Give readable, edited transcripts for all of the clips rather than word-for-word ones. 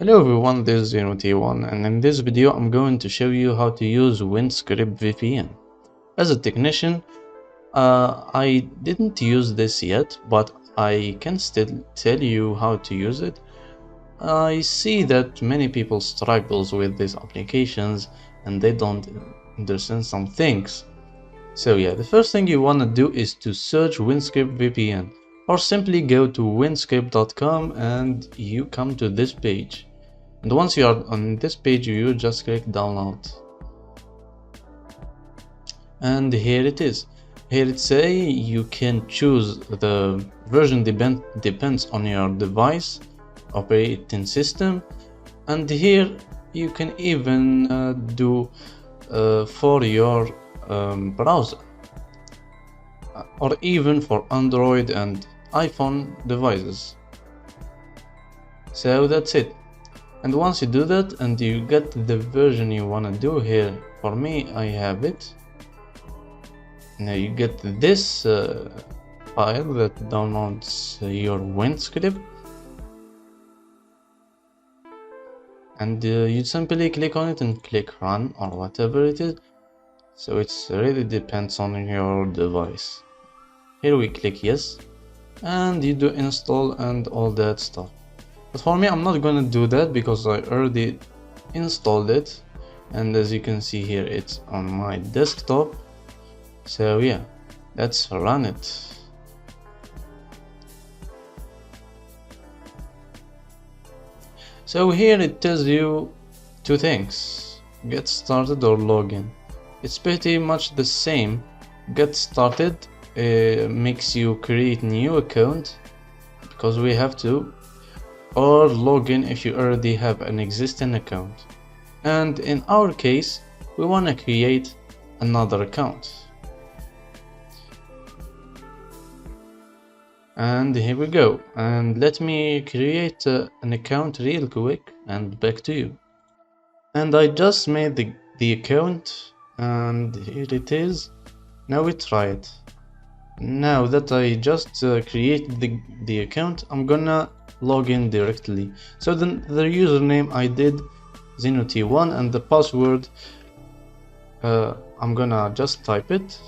Hello everyone, this is T1 and in this video I'm going to show you how to use Windscribe VPN. As a technician, I didn't use this yet, but I can still tell you how to use it. I see that many people struggles with these applications and they don't understand some things. So yeah, the first thing you want to do is to search Windscribe VPN, or simply go to windscribe.com and you come to this page. And once you are on this page, you just click download. And here it is. Here it say you can choose the version depends on your device, operating system, and here you can even do for your browser, or even for Android and iPhone devices. So that's it. And once you do that and you get the version you want to do, here for me I have it. Now you get this file that downloads your Windscribe, and you simply click on it and click run or whatever it is. So it's really depends on your device. Here we click yes, and you do install and all that stuff. But for me, I'm not gonna do that because I already installed it, and as you can see here, it's on my desktop. So yeah, let's run it. So here it tells you two things: get started or login. It's pretty much the same. Get started makes you create new account because we have to, or login if you already have an existing account. And in our case, we want to create another account. And here we go. And let me create an account real quick and back to you. And I just made the account, and here it is. Now we try it. Now that I just created the account, I'm gonna log in directly. So the username I did T1, and the password I'm gonna just type it.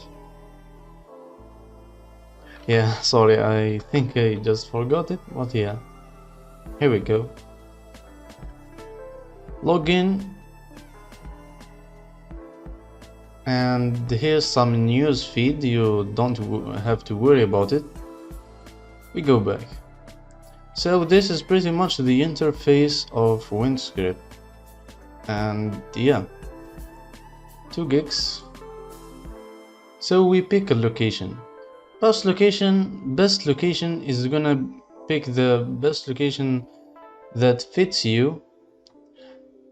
Yeah, sorry, I think I just forgot it, but yeah, here we go. Login, and here's some news feed. You don't have to worry about it. We go back. So this is pretty much the interface of Windscribe, and yeah, 2 gigs. So we pick a location. Best location is gonna pick the best location that fits you,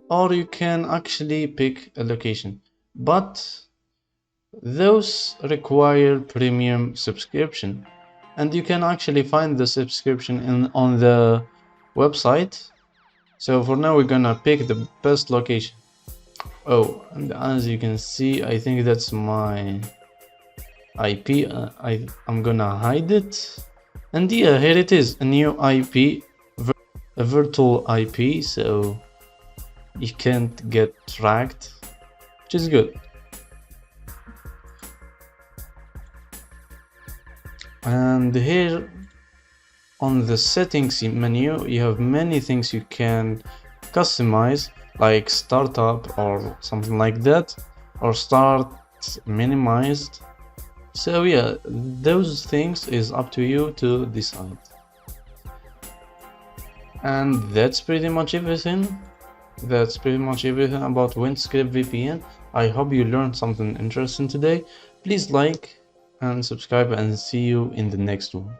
or you can actually pick a location, but those require premium subscription, and you can actually find the subscription on the website. So for now we're gonna pick the best location. Oh, and as you can see, I think that's my IP. I'm gonna hide it, and yeah, here it is, a new IP, a virtual IP, so you can't get tracked, which is good. And here on the settings menu, you have many things you can customize, like startup or something like that, or start minimized. So yeah, those things is up to you to decide. And that's pretty much everything. That's pretty much everything about Windscribe VPN. I hope you learned something interesting today. Please like and subscribe, and see you in the next one.